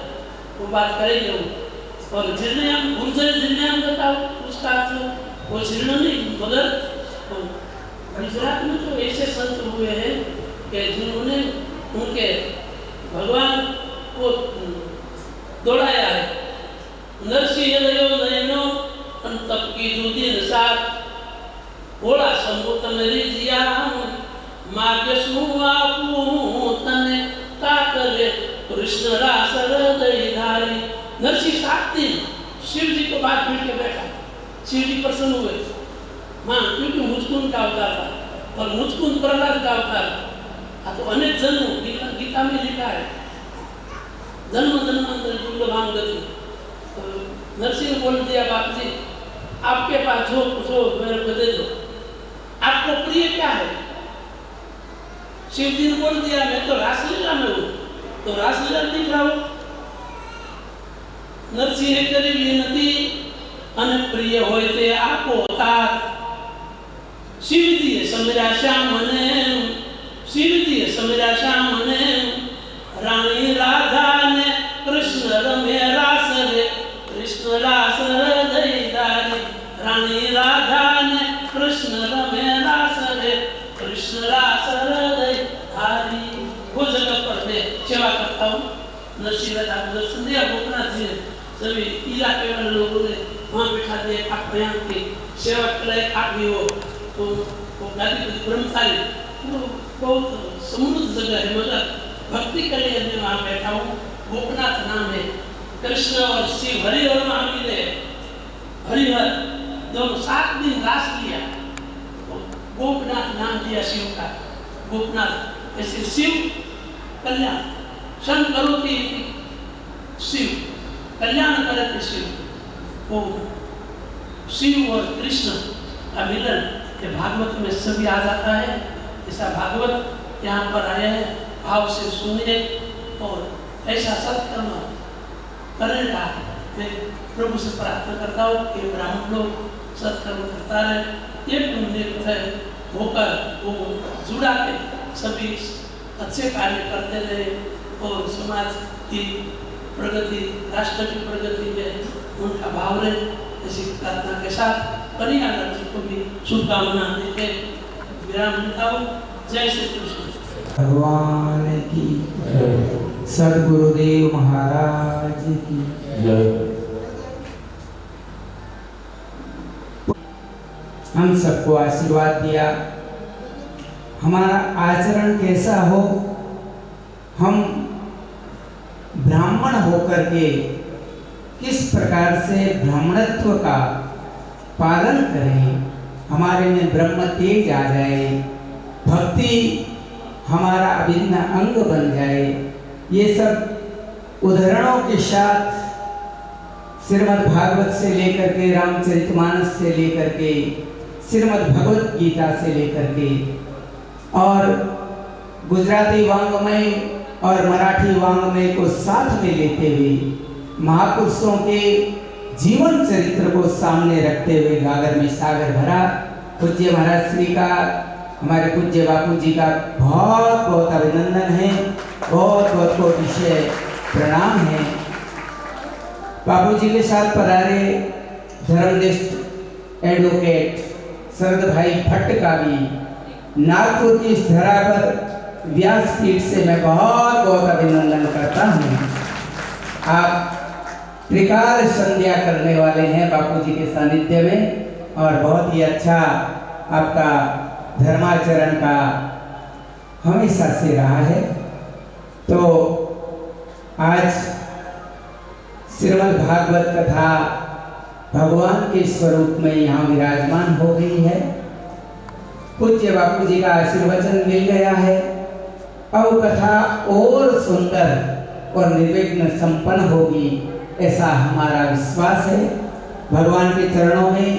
वो बात करेंगे वो। और जीर्णयम गुर्जर जीर्णयम कथा उसका अर्थ वो जीर्ण नहीं मगर गुजरात में तो ऐसे संत हुए हैं कि जिन्होंने उनके भगवान को दौड़ाया है। नरसिंह नयनो तप की दूधी साथ भोला संबुत मेरी जिया मार्ग सुआपू तने ताकरे कृष्ण रासर दईधारी। नरसिंह 7 दिन शिव जी को बात भीड़ के बैठा, शिव जी प्रसन्न हुए। माँ क्योंकि मुचकुंद का अवतार था और मुचकुंद प्रहलाद का अवतार। तो अनेक जन्म गीता में लिखा है जन्म जन्मांतर दुर्लभाम गति। तो नरसिंह बोल दिया बाप जी आपके पास जो कुछ हो मेरे को दे दो, आपको प्रिय क्या है? शिव जी ने बोल दिया मैं तो रासलीला में हूँ, तो रासलीला दिख रहा हूँ। नरसिंह करी विनती अन प्रिय होते आपो तात। शिव जी समझा श्याम ने, शिव जी समझा श्याम ने रानी राधा ने कृष्ण रमे रास रे कृष्ण रास दईदारी। रानी राधा ने कृष्ण रमे रास रे कृष्ण रास दईदारी। वो जगह पर मैं सेवा करता हूँ। नरसिंह दर्शन दिया गोपनाथ जी ने, सभी इलाके वाले लोगों ने वहाँ बिठा दिया खाट बयान की सेवा के लिए खाट भी हो तो वो गादीपति ब्रह्मचारी बहुत समृद्ध जगह है मगर भक्ति के लिए मैं वहाँ बैठा हूँ। गोपनाथ नाम है। कृष्ण और शिव हरिहर वहाँ मिले, हरिहर दोनों 7 दिन रास लिया तो गोपनाथ नाम दिया शिव का। गोपनाथ ऐसे शिव कल्याण शन करो कि शिव कल्याण करते शिव। वो शिव और कृष्ण का मिलन ये भागवत में सभी आ जाता है। ऐसा भागवत यहाँ पर आया है, भाव से सुनिए और ऐसा सत्कर्म करेगा। मैं प्रभु से प्रार्थना करता हूँ कि ब्राह्मण लोग सत्कर्म करता रहे, ये पुण्य होकर वो जुड़ा के सभी अच्छे कार्य करते रहे और समाज की प्रगति, राष्ट्र की प्रगति में उनका भाव रहे। इसी प्रार्थना के साथ कन्हैयालाल जी को भी शुभकामना देते विराम देता हूँ। जय श्री कृष्ण। भगवान की सद्गुरुदेव महाराज की हम सबको आशीर्वाद दिया। हमारा आचरण कैसा हो, हम ब्राह्मण होकर के किस प्रकार से ब्राह्मणत्व का पालन करें, हमारे में ब्रह्म तेज आ जाए, भक्ति हमारा अभिन्न अंग बन जाए। ये सब उदाहरणों के साथ श्रीमद् भागवत से लेकर के, रामचरितमानस से लेकर के, श्रीमद् भगवत गीता से लेकर के और गुजराती वाङ्मय और मराठी वाङ्मय को साथ में लेते हुए, महापुरुषों के जीवन चरित्र को सामने रखते हुए गागर में सागर भरा। पूज्य महाराज श्री का, हमारे पूज्य बापू जी का बहुत बहुत अभिनंदन है, बहुत बहुत को विषय प्रणाम है। बापू जी के साथ पधारे धर्मनिष्ठ एडवोकेट शरद भाई भट्ट का भी नागपुर की इस धरा पर व्यासपीठ से मैं बहुत बहुत अभिनंदन करता हूँ। आप त्रिकाल संध्या करने वाले हैं बापू जी के सानिध्य में और बहुत ही अच्छा आपका धर्माचरण का हमेशा से रहा है। तो आज श्रीमद् भागवत कथा भगवान के स्वरूप में यहाँ विराजमान हो गई है। पूज्य बापू जी का आशीर्वचन मिल गया है। अब कथा और सुंदर और निर्विघ्न संपन्न होगी, ऐसा हमारा विश्वास है। भगवान के चरणों में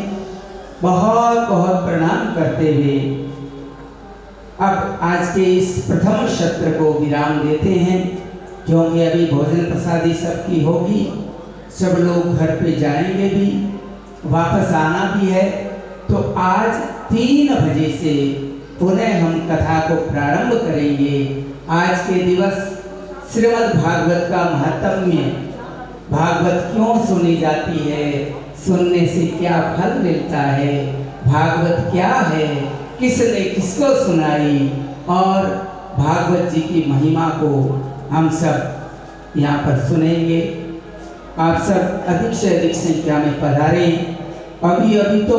बहुत बहुत प्रणाम करते हुए अब आज के इस प्रथम सत्र को विराम देते हैं, क्योंकि अभी भोजन प्रसादी सबकी होगी, सब लोग घर पे जाएंगे भी, वापस आना भी है। तो आज 3 बजे से पुनः हम कथा को प्रारंभ करेंगे। आज के दिवस श्रीमद् भागवत का महत्म्य, भागवत क्यों सुनी जाती है, सुनने से क्या फल मिलता है, भागवत क्या है, किसने किसको सुनाई, और भागवत जी की महिमा को हम सब यहाँ पर सुनेंगे। आप सब अधिक से अधिक संख्या में पधारे। अभी अभी तो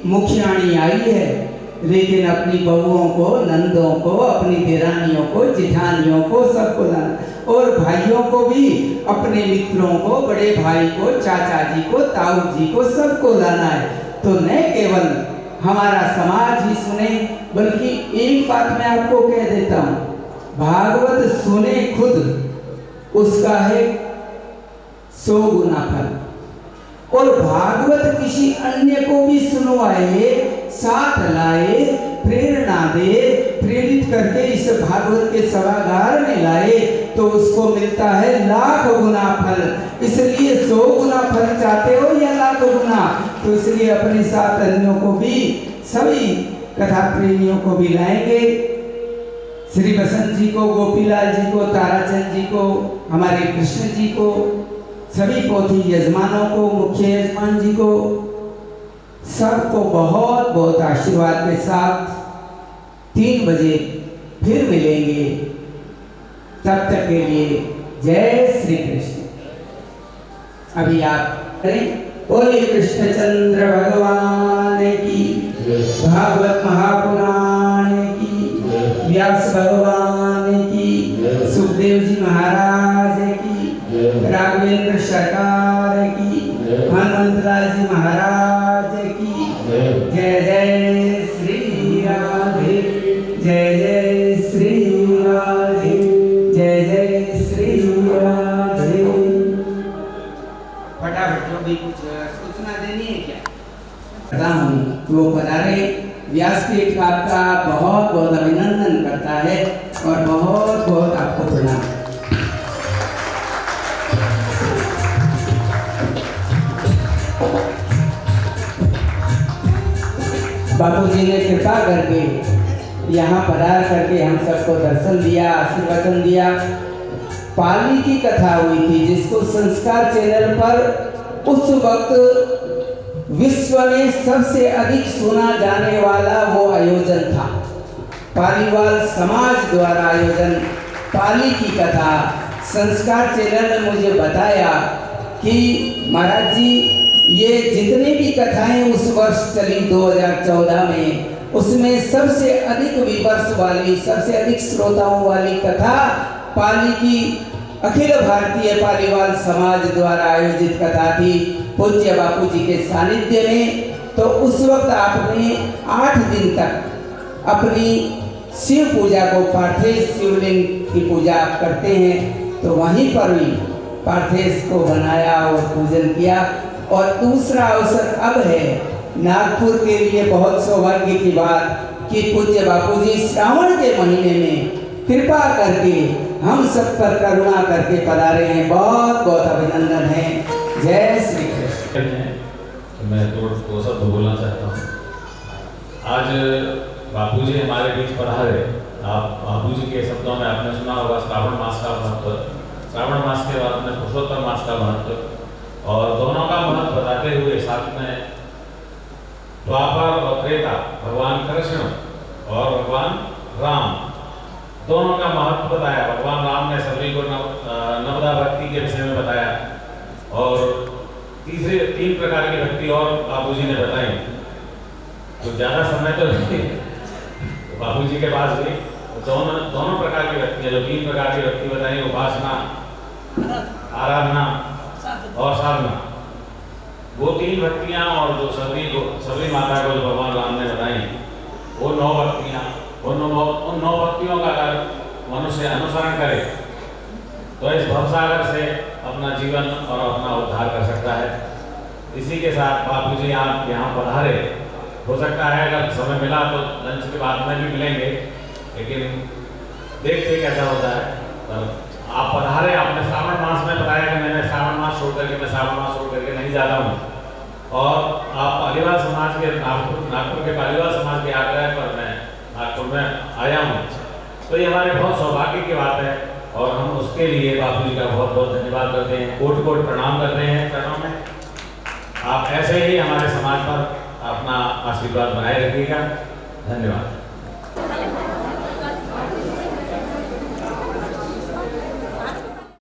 मुखियाणी आई है, लेकिन अपनी बहुओं को, नंदों को, अपनी देरानियों को, जिठानियों को सबको लाना, और भाइयों को भी, अपने मित्रों को, बड़े भाई को, चाचा जी को, ताऊ जी को, सबको लाना है। तो न केवल हमारा समाज ही सुने, बल्कि एक बात मैं आपको कह देता हूँ, भागवत सुने खुद उसका है 100 गुना फल, और भागवत किसी अन्य को भी सुनवाए, साथ लाए, प्रेरणा दे, प्रेरित करके इस भागवत के सभागार में लाए, तो उसको मिलता है 1,00,000 गुना फल। इसलिए 100 गुना फल चाहते हो या 1,00,000 गुना, तो इसलिए अपने साथ अन्यों को भी, सभी कथा प्रेमियों को भी लाएंगे। श्री बसंत जी को, गोपीलाल जी को, ताराचंद जी को, हमारे कृष्ण जी को, सभी पोथी यजमानों को, मुख्य यजमान जी को, सबको बहुत बहुत आशीर्वाद के साथ 3 बजे फिर मिलेंगे। तब तक के लिए जय श्री कृष्ण। अभी आप करें, बोले कृष्णचंद्र भगवान की, भागवत महापुराण की, व्यास भगवान की, सुखदेव जी महाराज की, राघवेंद्र सरकार की, हनुमंतलाल जी महाराज की। जय जय श्री राधे, जय जय श्री राधे, जय जय श्री राधे। फटाफट जो भी कुछ सूचना देनी है क्या? वो पधारे। व्यासपीठ का आपका बहुत बहुत अभिनंदन करता है और बहुत बहुत आपको प्रणाम। बापूजी ने कृपा करके यहाँ पधार करके हम सबको दर्शन दिया, आशीर्वचन दिया। पाली की कथा हुई थी जिसको संस्कार चैनल पर उस वक्त विश्व में सबसे अधिक सुना जाने वाला वो आयोजन था। पालीवाल समाज द्वारा आयोजन पाली की कथा। संस्कार चैनल ने मुझे बताया कि महाराज जी ये जितनी भी कथाएं उस वर्ष चली 2014 में, उसमें सबसे अधिक विवर्ष वाली, सबसे अधिक श्रोताओं वाली कथा पाली की अखिल भारतीय पालीवाल समाज द्वारा आयोजित कथा थी पूज्य बापूजी के सानिध्य में। तो उस वक्त आपने 8 दिन तक अपनी शिव पूजा को, पार्थेश शिवलिंग की पूजा आप करते हैं, तो वहीं पर भी पार्थेश को बनाया और पूजन किया। और दूसरा अवसर अब है नागपुर के लिए बहुत सौभाग्य की बात कि पूज्य बापूजी श्रावण के महीने में कृपा करके हम सब पर करुणा करके पधारे हैं। बहुत बहुत अभिनंदन है। जय श्री कृष्ण। मैं दो शब्द बोलना चाहता हूँ। आज बापूजी हमारे बीच पधारे। आप बापूजी के शब्दों में आपने सुना होगा श्रावण मास का महत्व, श्रावण मास के बाद में पुरुषोत्तम मास का महत्व, और दोनों का महत्व बताते हुए साथ में द्वापर और त्रेता, भगवान कृष्ण और भगवान राम, दोनों का महत्व बताया। भगवान राम ने सभी को नवदा भक्ति के विषय में बताया और 3 प्रकार की भक्ति और बापूजी ने बताई। तो ज़्यादा समय तो नहीं बापूजी के पास भी दोनों प्रकार की भक्ति है। जो 3 प्रकार की भक्ति बताई, उपासना, आराधना और साधना, वो 3 भक्तियाँ, और जो सबरी माता को जो भगवान राम ने बताई वो 9 भक्तियाँ। उन 9 भक्तियों का अगर मनुष्य अनुसरण करे तो इस भवसागर से अपना जीवन और अपना उद्धार कर सकता है। इसी के साथ बापूजी आप यहाँ पधारे। हो सकता है अगर समय मिला तो लंच के बाद में भी मिलेंगे, लेकिन देखते कैसा होता है। तो आप पधारे। आपने श्रावण मास में बताया कि मैंने श्रावण मास छोड़ करके नहीं जा रहा हूँ, और आप पालीवाल समाज के नागपुर के पालीवाल समाज के आग्रह पर मैं नागपुर में आया हूँ। तो ये हमारे बहुत सौभाग्य की बात है और हम उसके लिए बापूजी का बहुत बहुत धन्यवाद करते हैं, कोटि कोटि प्रणाम करते हैं चरणों में। आप ऐसे ही हमारे समाज पर अपना आशीर्वाद बनाए रखिएगा। धन्यवाद।